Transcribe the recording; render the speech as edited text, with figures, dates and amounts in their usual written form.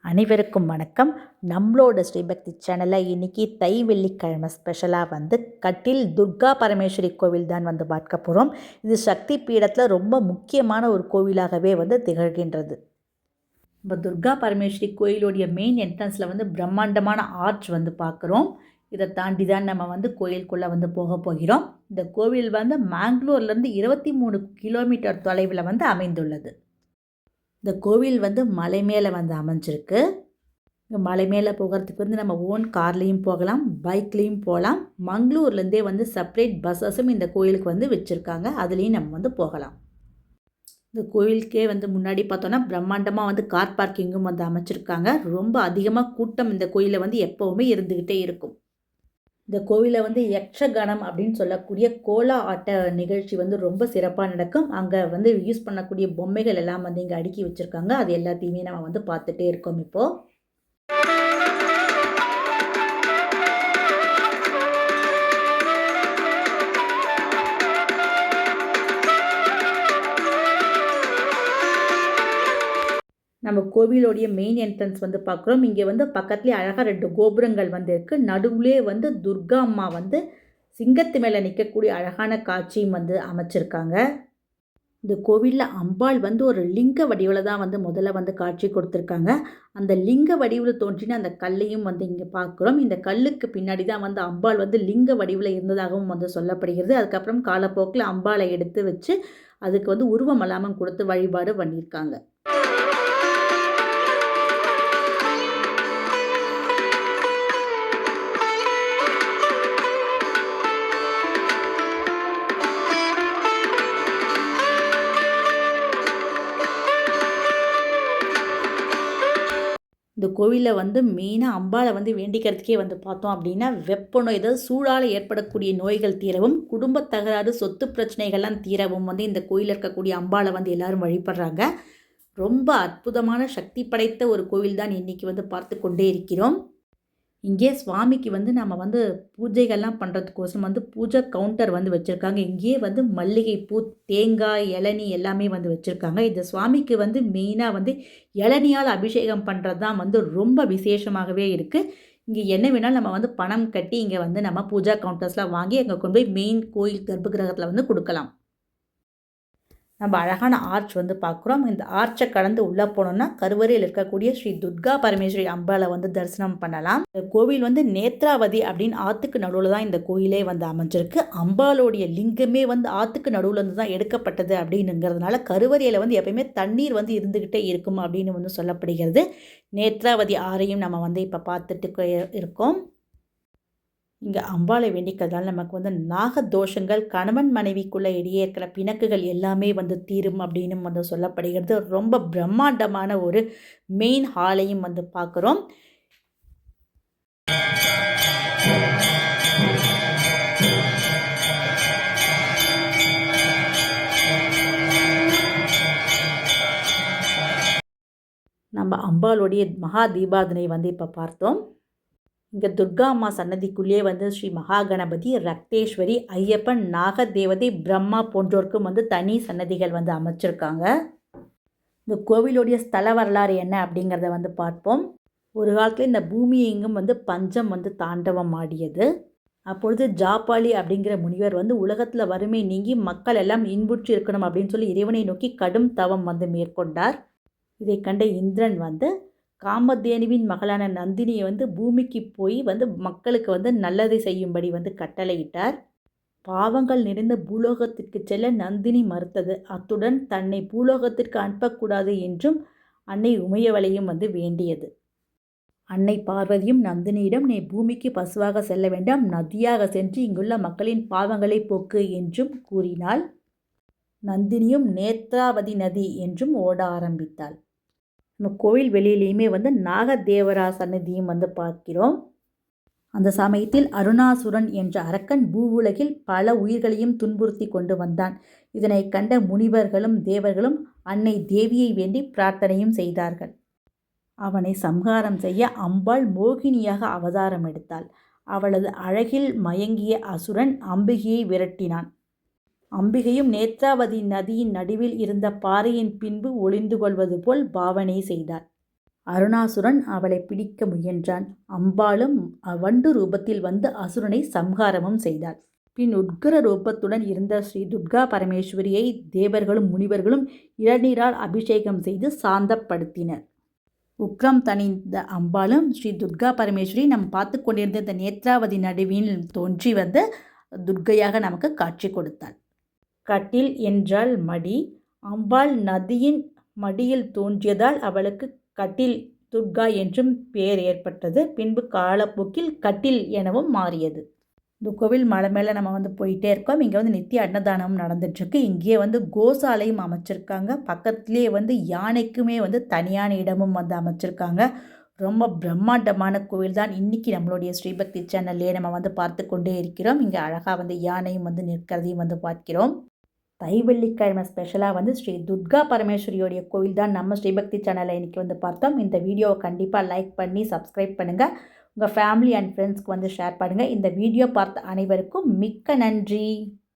அனைவருக்கும் வணக்கம். நம்மளோட ஸ்ரீபக்தி சேனலில் இன்றைக்கி தை வெள்ளிக்கிழமை ஸ்பெஷலாக கட்டில் துர்கா பரமேஸ்வரி கோவில் தான் பார்க்க போகிறோம். இது சக்தி பீடத்தில் ரொம்ப முக்கியமான ஒரு கோவிலாகவே திகழ்கின்றது. இப்போ துர்கா பரமேஸ்வரி கோயிலுடைய மெயின் என்ட்ரன்ஸில் பிரம்மாண்டமான ஆர்ச் பார்க்குறோம். இதை தாண்டி தான் நம்ம கோயிலுக்குள்ளே போக போகிறோம். இந்த கோவில் மேங்களூர்லேருந்து 23 கிலோமீட்டர் தொலைவில் அமைந்துள்ளது. இந்த கோவில் மலை மேலே அமைஞ்சிருக்கு. இங்கே மலை மேலே போகிறதுக்கு நம்ம ஓன் கார்லேயும் போகலாம், பைக்லேயும் போகலாம். மங்களூர்லேருந்தே செப்பரேட் பஸ்ஸஸும் இந்த கோயிலுக்கு வச்சுருக்காங்க. அதுலேயும் நம்ம போகலாம். இந்த கோயிலுக்கே முன்னாடி பார்த்தோன்னா பிரம்மாண்டமாக கார் பார்க்கிங்கும் அமைச்சிருக்காங்க. ரொம்ப அதிகமாக கூட்டம் இந்த கோயிலில் எப்போவுமே இருந்துக்கிட்டே இருக்கும். இந்த கோவிலில் யக்ஷகணம் அப்படின்னு சொல்லக்கூடிய கோலா ஆட்ட நிகழ்ச்சி ரொம்ப சிறப்பாக நடக்கும். அங்கே யூஸ் பண்ணக்கூடிய பொம்மைகள் எல்லாம் இங்கே அடுக்கி வச்சுருக்காங்க. அது எல்லாத்தையுமே நம்ம பார்த்துட்டே இருக்கோம் இப்போது. நம்ம கோவிலோடைய மெயின் என்ட்ரன்ஸ் பார்க்குறோம். இங்கே பக்கத்துலேயே அழகாக 2 கோபுரங்கள் இருக்குது. நடுவுலே துர்கா அம்மா சிங்கத்து மேலே நிற்கக்கூடிய அழகான காட்சியும் அமைச்சிருக்காங்க. இந்த கோவிலில் அம்பாள் ஒரு லிங்க வடிவில் தான் முதல்ல காட்சி கொடுத்துருக்காங்க. அந்த லிங்க வடிவில் தோன்றின அந்த கல்லையும் இங்கே பார்க்குறோம். இந்த கல்லுக்கு பின்னாடி தான் அம்பாள் லிங்க வடிவில் இருந்ததாகவும் சொல்லப்படுகிறது. அதுக்கப்புறம் காலப்போக்கில் அம்பாளை எடுத்து வச்சு அதுக்கு உருவம் எல்லாமும் கொடுத்து வழிபாடு பண்ணியிருக்காங்க. இந்த கோவிலில் மெயினாக அம்பாளை வேண்டிக்கிறதுக்கே பார்த்தோம் அப்படின்னா வெப்பநோய், ஏதாவது சூழால் ஏற்படக்கூடிய நோய்கள் தீரவும், குடும்ப தகராறு, சொத்து பிரச்சனைகள்லாம் தீரவும் இந்த கோயிலில் இருக்கக்கூடிய அம்பாளை எல்லோரும் வழிபடுறாங்க. ரொம்ப அற்புதமான சக்தி படைத்த ஒரு கோவில் தான் இன்றைக்கி பார்த்து கொண்டே இருக்கிறோம். இங்கே சுவாமிக்கு நம்ம பூஜைகள்லாம் பண்ணுறதுக்கோசம் பூஜை கவுண்டர் வச்சுருக்காங்க. இங்கேயே மல்லிகைப்பூ, தேங்காய், இளநீ எல்லாமே வச்சுருக்காங்க. இந்த சுவாமிக்கு மெயினாக இளநியால் அபிஷேகம் பண்ணுறது தான் ரொம்ப விசேஷமாகவே இருக்குது. இங்கே என்ன வேணாலும் நம்ம பணம் கட்டி இங்கே நம்ம பூஜா கவுண்டர்ஸ்லாம் வாங்கி அங்கே கொண்டு போய் மெயின் கோயில் கர்ப்பகிரகத்தில் கொடுக்கலாம். நம்ம அழகான ஆர்ச் பார்க்குறோம். இந்த ஆர்ச்சை கடந்து உள்ளே போனோம்னா கருவறையில் இருக்கக்கூடிய ஸ்ரீ துர்கா பரமேஸ்வரி அம்பாளை தரிசனம் பண்ணலாம். இந்த கோவில் நேத்ராவதி அப்படின்னு ஆற்றுக்கு நடுவில் தான் இந்த கோயிலே அமைஞ்சிருக்கு. அம்பாளுடைய லிங்கமே ஆற்றுக்கு நடுவில் இருந்து தான் எடுக்கப்பட்டது அப்படின்னுங்கிறதுனால கருவறையில் எப்பயுமே தண்ணீர் இருந்துக்கிட்டே இருக்கும் அப்படின்னு சொல்லப்படுகிறது. நேத்ராவதி ஆறையும் நம்ம இப்போ பார்த்துட்டு இருக்கோம். இங்கே அம்பாளை வேண்டிக்கிறதால நமக்கு நாகதோஷங்கள், கணவன் மனைவிக்குள்ளே இடையே இருக்கிற பிணக்குகள் எல்லாமே தீரும் அப்படின்னு சொல்லப்படுகிறது. ரொம்ப பிரம்மாண்டமான ஒரு மெயின் ஹாலையும் பார்க்குறோம். நம்ம அம்பாளுடைய மகா தீபாதனை இப்போ பார்த்தோம். இங்கே துர்கா அம்மா சன்னதிக்குள்ளேயே ஸ்ரீ மகாகணபதி, ரக்தேஸ்வரி, ஐயப்பன், நாகதேவதை, பிரம்மா போன்றோருக்கும் தனி சன்னதிகள் அமைச்சிருக்காங்க. இந்த கோவிலுடைய ஸ்தல வரலாறு என்ன அப்படிங்கிறத பார்ப்போம். ஒரு காலத்தில் இந்த பூமி எங்கும் பஞ்சம் தாண்டவம் ஆடியது. அப்பொழுது ஜாபாலி அப்படிங்கிற முனிவர் உலகத்தில் வறுமை நீங்கி மக்கள் எல்லாம் இன்புற்று இருக்கணும் அப்படின்னு சொல்லி இறைவனை நோக்கி கடும் தவம் மேற்கொண்டார். இதை கண்ட இந்திரன் காமதேனுவின் மகளான நந்தினியை பூமிக்கு போய் மக்களுக்கு நல்லதை செய்யும்படி கட்டளையிட்டார். பாவங்கள் நிறைந்த பூலோகத்திற்கு செல்ல நந்தினி மறுத்தது. அத்துடன் தன்னை பூலோகத்திற்கு அனுப்பக்கூடாது என்றும் அன்னை உமையவளையும் வேண்டியது. அன்னை பார்வதியும் நந்தினியிடம், நீ பூமிக்கு பசுவாக செல்ல வேண்டாம், நதியாக சென்று இங்குள்ள மக்களின் பாவங்களை போக்கு என்றும் கூறினாள். நந்தினியும் நேத்ராவதி நதி என்றும் ஓட ஆரம்பித்தாள். நம்ம கோவில் வெளியிலையுமே நாகதேவரா சன்னதியும் பார்க்கிறோம். அந்த சமயத்தில் அருணாசுரன் என்ற அரக்கன் பூவுலகில் பல உயிர்களையும் துன்புறுத்தி கொண்டு வந்தான். இதனை கண்ட முனிவர்களும் தேவர்களும் அன்னை தேவியை வேண்டி பிரார்த்தனையும் செய்தார்கள். அவனை சம்ஹாரம் செய்ய அம்பாள் மோகினியாக அவதாரம் எடுத்தாள். அவளது அழகில் மயங்கிய அசுரன் அம்பிகையை விரட்டினான். அம்பிகையும் நேத்ராவதி நதியின் நடுவில் இருந்த பாறையின் பின்பு ஒளிந்து கொள்வது போல் பாவனை செய்தார். அருணாசுரன் அவளை பிடிக்க முயன்றான். அம்பாளும் வண்டு ரூபத்தில் வந்து அசுரனை சம்ஹாரமும் செய்தாள். பின் உட்கர ரூபத்துடன் இருந்த ஸ்ரீ துர்கா பரமேஸ்வரியை தேவர்களும் முனிவர்களும் இளநீரால் அபிஷேகம் செய்து சாந்தப்படுத்தினர். உக்ரம் தணிந்த அம்பாளும் ஸ்ரீ துர்கா பரமேஸ்வரி நம்ம பார்த்து கொண்டிருந்த இந்த நேத்ராவதி நடுவில் தோன்றி வந்து துர்க்கையாக நமக்கு காட்சி கொடுத்தாள். கட்டில் என்றால் மடி. அம்பாள் நதியின் மடியில் தோன்றியதால் அவளுக்கு கட்டில் துர்கா என்றும் பெயர் ஏற்பட்டது. பின்பு காலப்போக்கில் கட்டில் எனவும் மாறியது. இந்த கோவில் மலை மேலே நம்ம வந்து போயிட்டே இருக்கோம். இங்கே வந்து நித்திய அன்னதானமும் நடந்துட்டுருக்கு. இங்கேயே வந்து கோசாலையும் அமைச்சிருக்காங்க. பக்கத்துலேயே வந்து யானைக்குமே வந்து தனியான இடமும் வந்து அமைச்சிருக்காங்க. ரொம்ப பிரம்மாண்டமான கோவில் தான். இன்றைக்கி நம்மளுடைய ஸ்ரீபக்தி சேனல்லையே நம்ம வந்து பார்த்து கொண்டே இருக்கிறோம். இங்கே அழகாக வந்து யானையும் வந்து நிற்கிறதையும் வந்து பார்க்கிறோம். தை வெள்ளிக்கிழமை ஸ்பெஷலாக வந்து ஸ்ரீ துர்கா பரமேஸ்வரியோடைய கோவில் தான் நம்ம ஸ்ரீபக்தி சேனலில் இன்றைக்கி வந்து பார்த்தோம். இந்த வீடியோவை கண்டிப்பாக லைக் பண்ணி சப்ஸ்கிரைப் பண்ணுங்கள். உங்கள் ஃபேமிலி அண்ட் ஃப்ரெண்ட்ஸ்க்கு வந்து ஷேர் பண்ணுங்கள். இந்த வீடியோ பார்த்த அனைவருக்கும் மிக்க நன்றி.